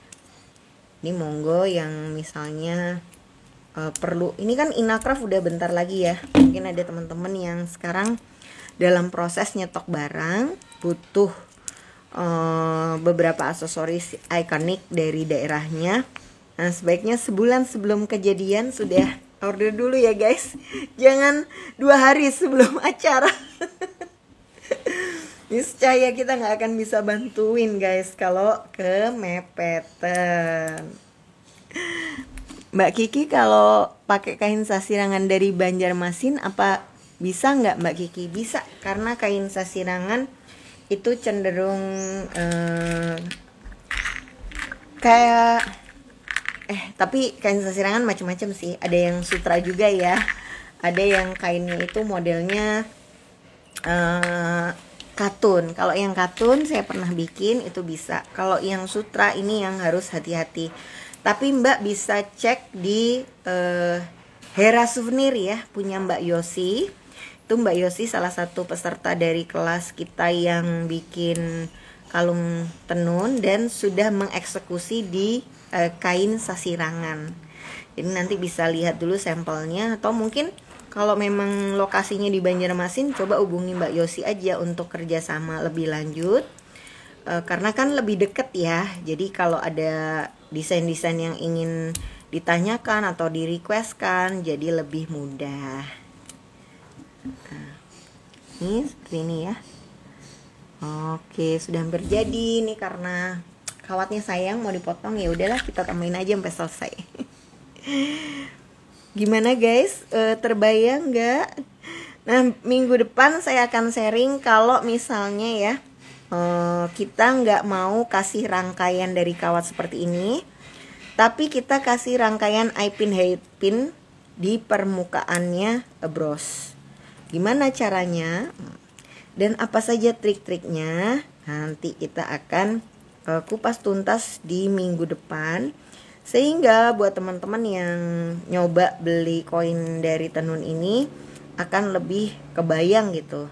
Speaker 1: Ini monggo yang misalnya perlu, ini kan Inakraft udah bentar lagi ya. Mungkin ada teman-teman yang sekarang dalam proses nyetok barang butuh beberapa aksesoris ikonik dari daerahnya. Nah, sebaiknya sebulan sebelum kejadian sudah order dulu ya guys. Jangan 2 hari sebelum acara. Niscaya kita nggak akan bisa bantuin guys kalau kemepetan. Mbak Kiki kalau pakai kain sasirangan dari Banjarmasin apa bisa nggak Mbak Kiki? Bisa, karena kain sasirangan itu cenderung kayak tapi kain sasirangan macam-macam sih. Ada yang sutra juga ya. Ada yang kainnya itu modelnya katun. Kalau yang katun saya pernah bikin itu bisa. Kalau yang sutra ini yang harus hati-hati. Tapi Mbak bisa cek di Hera Souvenir ya, punya Mbak Yosi. Itu Mbak Yosi salah satu peserta dari kelas kita yang bikin kalung tenun dan sudah mengeksekusi di kain sasirangan. Jadi nanti bisa lihat dulu sampelnya, atau mungkin kalau memang lokasinya di Banjarmasin, coba hubungi Mbak Yosi aja untuk kerjasama lebih lanjut. Karena kan lebih deket ya. Jadi kalau ada desain-desain yang ingin ditanyakan atau di requestkan, jadi lebih mudah. Nah, ini seperti ini ya. Oke, sudah hampir jadi nih, karena kawatnya sayang mau dipotong, ya udahlah kita tambahin aja sampai selesai. Gimana guys, terbayang nggak? Nah, minggu depan saya akan sharing kalau misalnya ya kita nggak mau kasih rangkaian dari kawat seperti ini, tapi kita kasih rangkaian eye pin di permukaannya bros. Gimana caranya dan apa saja trik-triknya, nanti kita akan kupas tuntas di minggu depan. Sehingga buat teman-teman yang nyoba beli koin dari tenun ini akan lebih kebayang gitu,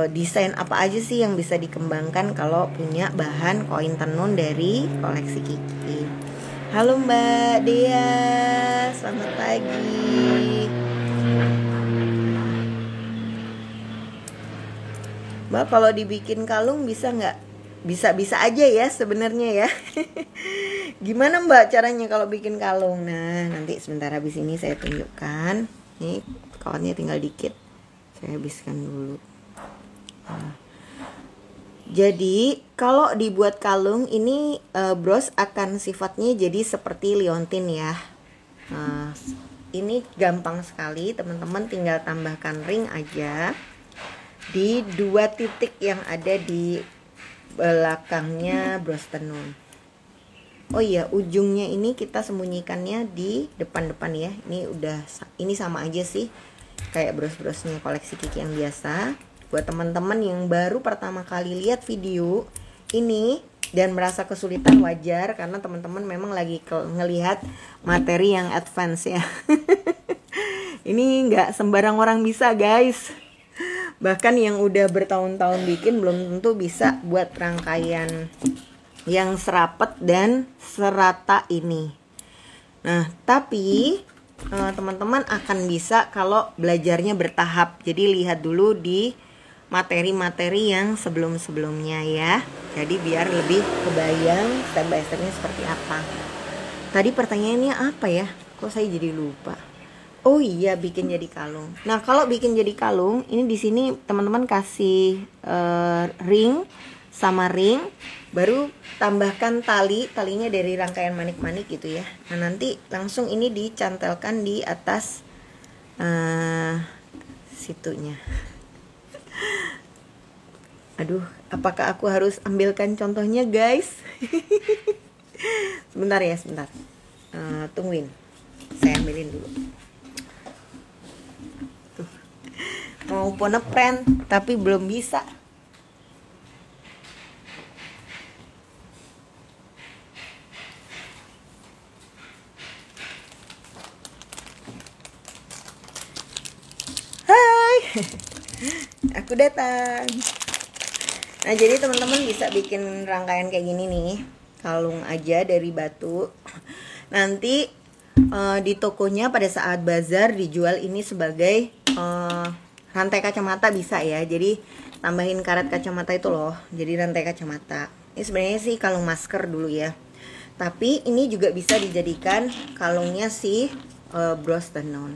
Speaker 1: desain apa aja sih yang bisa dikembangkan kalau punya bahan koin tenun dari koleksi Kiki. Halo Mbak Dea, selamat pagi. Mbak, kalau dibikin kalung bisa nggak? Bisa-bisa aja ya sebenarnya ya. Gimana Mbak caranya kalau bikin kalung? Nah, nanti sebentar habis ini saya tunjukkan. Nih kawatnya tinggal dikit, saya habiskan dulu. Jadi kalau dibuat kalung ini bros akan sifatnya jadi seperti liontin ya. Ini gampang sekali, teman-teman tinggal tambahkan ring aja di 2 titik yang ada di belakangnya bros tenun. Oh iya, ujungnya ini kita sembunyikannya di depan-depan ya. Ini sama aja sih kayak bros-brosnya koleksi Kiki yang biasa. Buat teman-teman yang baru pertama kali lihat video ini dan merasa kesulitan, wajar, karena teman-teman memang lagi ngelihat materi yang advance ya. Ini nggak sembarang orang bisa guys. Bahkan yang udah bertahun-tahun bikin belum tentu bisa buat rangkaian yang serapet dan serata ini. Nah, tapi teman-teman akan bisa kalau belajarnya bertahap. Jadi lihat dulu di materi-materi yang sebelum-sebelumnya ya. Jadi biar lebih kebayang step by stepnya seperti apa. Tadi pertanyaannya apa ya? Kok saya jadi lupa? Oh iya, bikin jadi kalung. Nah, kalau bikin jadi kalung, ini di sini teman-teman kasih ring sama ring, baru tambahkan talinya dari rangkaian manik-manik gitu ya. Nah, nanti langsung ini dicantelkan di atas situnya. Aduh, apakah aku harus ambilkan contohnya guys? Sebentar ya, sebentar. Tungguin, saya ambilin dulu. Mau ponepren tapi belum bisa. Hai. aku datang. Nah, jadi teman-teman bisa bikin rangkaian kayak gini nih, kalung aja dari batu. Nanti di tokonya pada saat bazar dijual ini sebagai rantai kacamata bisa ya. Jadi tambahin karat kacamata itu loh, jadi rantai kacamata. Ini sebenarnya sih kalung masker dulu ya, tapi ini juga bisa dijadikan kalungnya si bros tenun.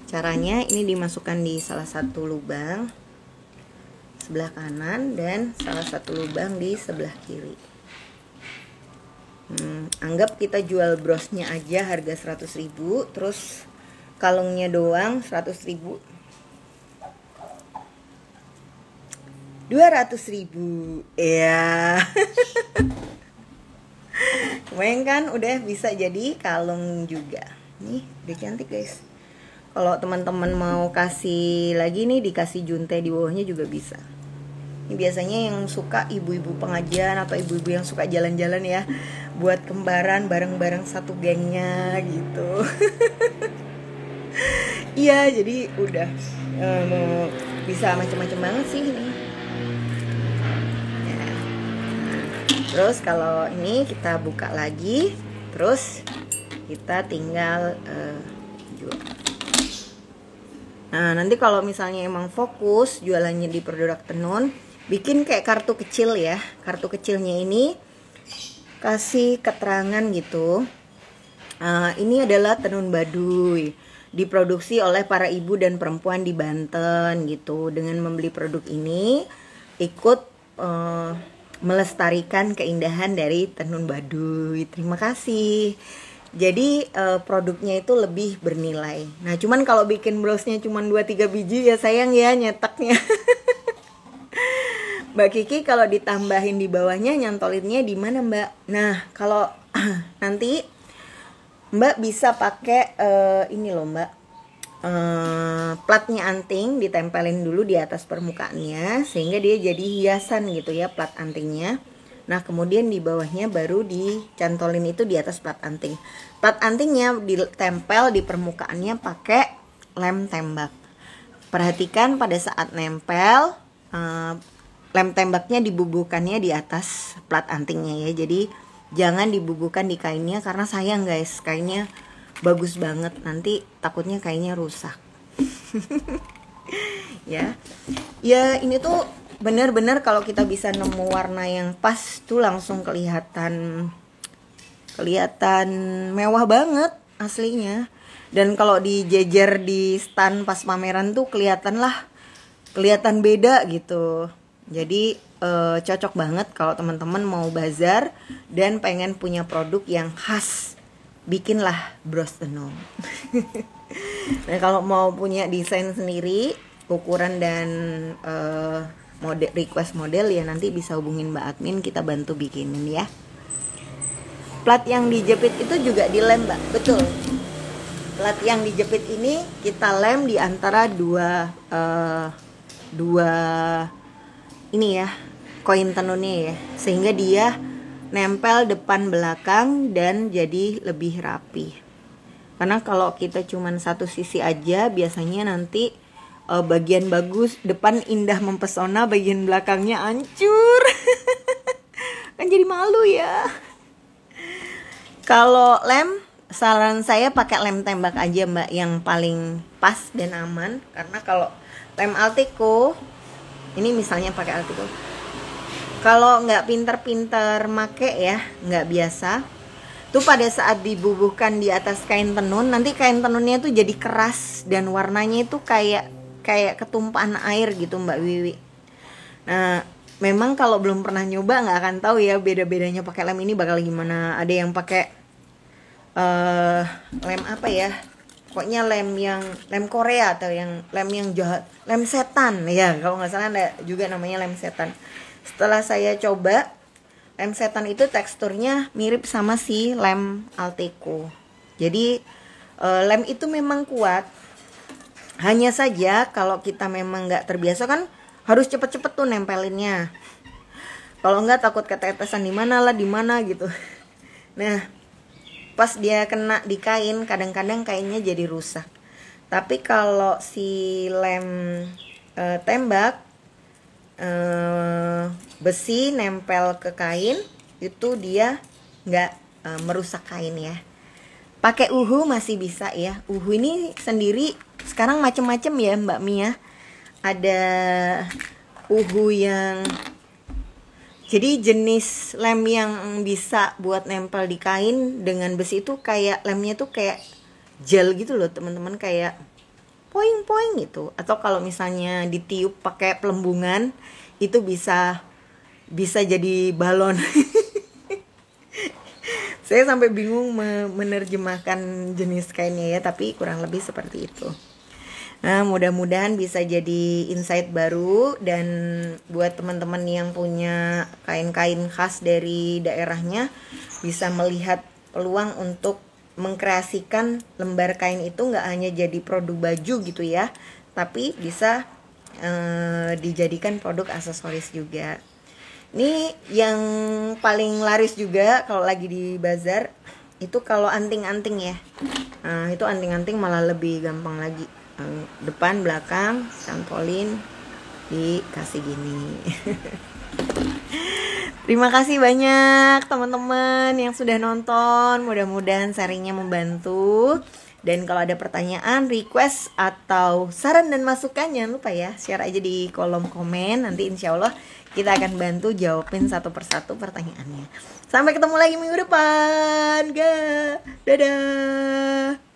Speaker 1: Caranya ini dimasukkan di salah satu lubang sebelah kanan dan salah satu lubang di sebelah kiri. Anggap kita jual brosnya aja harga 100.000, terus kalungnya doang 100.000, 200.000 ya. Lumayan kan, udah bisa jadi kalung juga. Nih udah cantik guys. Kalau teman-teman mau kasih lagi nih, dikasih junte di bawahnya juga bisa. Ini biasanya yang suka ibu-ibu pengajian atau ibu-ibu yang suka jalan-jalan ya, buat kembaran bareng-bareng satu gengnya gitu. Iya, jadi udah bisa macam-macam banget sih ini. Ya. Terus kalau ini kita buka lagi, terus kita tinggal jual. Nah, nanti kalau misalnya emang fokus jualannya di produk tenun, bikin kayak kartu kecil ya. Kartu kecilnya ini kasih keterangan gitu. Ini adalah tenun Baduy, diproduksi oleh para ibu dan perempuan di Banten gitu. Dengan membeli produk ini, ikut melestarikan keindahan dari tenun Baduy. Terima kasih. Jadi produknya itu lebih bernilai. Nah, cuman kalau bikin brosnya cuman 2-3 biji ya sayang ya nyetaknya. Mbak Kiki kalau ditambahin di bawahnya nyantolinnya di mana, Mbak? Nah, kalau nanti Mbak bisa pakai ini loh, Mbak. Platnya anting ditempelin dulu di atas permukaannya sehingga dia jadi hiasan gitu ya, plat antingnya. Nah, kemudian di bawahnya baru dicantolin itu di atas plat anting. Plat antingnya ditempel di permukaannya pakai lem tembak. Perhatikan pada saat nempel, lem tembaknya dibubuhkannya di atas plat antingnya ya. Jadi jangan dibubuhkan di kainnya karena sayang guys, kainnya bagus banget, nanti takutnya kainnya rusak. Ya ini tuh bener-bener kalau kita bisa nemu warna yang pas tuh langsung kelihatan mewah banget aslinya. Dan kalau dijejer di stand pas pameran tuh kelihatan beda gitu. Jadi cocok banget kalau teman-teman mau bazar dan pengen punya produk yang khas, bikinlah bros tenun. Nah, kalau mau punya desain sendiri, ukuran dan request model ya nanti bisa hubungin Mbak admin, kita bantu bikinin ya. Plat yang dijepit itu juga dilem, Mbak. Betul. Plat yang dijepit ini kita lem di antara dua ini ya, koin tenunnya ya, sehingga dia nempel depan belakang dan jadi lebih rapi. Karena kalau kita cuman satu sisi aja, biasanya nanti bagian bagus, depan indah mempesona, bagian belakangnya hancur. Kan jadi malu ya. Kalau lem, saran saya pakai lem tembak aja Mbak, yang paling pas dan aman. Karena kalau lem Alteco, ini misalnya pakai Alteco, kalau nggak pinter-pinter make ya, nggak biasa, tuh pada saat dibubuhkan di atas kain tenun, nanti kain tenunnya tuh jadi keras dan warnanya itu kayak ketumpahan air gitu Mbak Wiwi. Nah, memang kalau belum pernah nyoba nggak akan tahu ya beda-bedanya pakai lem ini bakal gimana. Ada yang pakai lem apa ya? Pokoknya lem Korea atau yang lem yang jahat, lem setan ya. Kalau nggak salah ada juga namanya lem setan. Setelah saya coba, lem setan itu teksturnya mirip sama si lem Alteco. Jadi lem itu memang kuat. Hanya saja kalau kita memang nggak terbiasa kan harus cepet-cepet tuh nempelinnya. Kalau nggak takut ketetesan di mana gitu. Nah, pas dia kena di kain, kadang-kadang kainnya jadi rusak. Tapi kalau si lem tembak besi nempel ke kain, itu dia nggak merusak kain ya. Pakai uhu masih bisa ya. Uhu ini sendiri sekarang macem-macem ya Mbak Mia. Ada uhu yang jadi jenis lem yang bisa buat nempel di kain dengan besi itu kayak lemnya tuh kayak gel gitu loh teman-teman, kayak poing-poing gitu. Atau kalau misalnya ditiup pakai pelembungan itu bisa jadi balon. Saya sampai bingung menerjemahkan jenis kainnya ya, tapi kurang lebih seperti itu. Nah, mudah-mudahan bisa jadi insight baru, dan buat teman-teman yang punya kain-kain khas dari daerahnya bisa melihat peluang untuk mengkreasikan lembar kain itu nggak hanya jadi produk baju gitu ya, tapi bisa dijadikan produk aksesoris juga. Ini yang paling laris juga kalau lagi di bazar itu kalau anting-anting ya. Nah, itu anting-anting malah lebih gampang lagi. Depan belakang cantolin, dikasih gini. Terima kasih banyak teman-teman yang sudah nonton, mudah-mudahan sharingnya membantu. Dan kalau ada pertanyaan, request atau saran dan masukan, jangan lupa ya share aja di kolom komen. Nanti insya Allah kita akan bantu jawabin satu persatu pertanyaannya. Sampai ketemu lagi minggu depan. Dadah.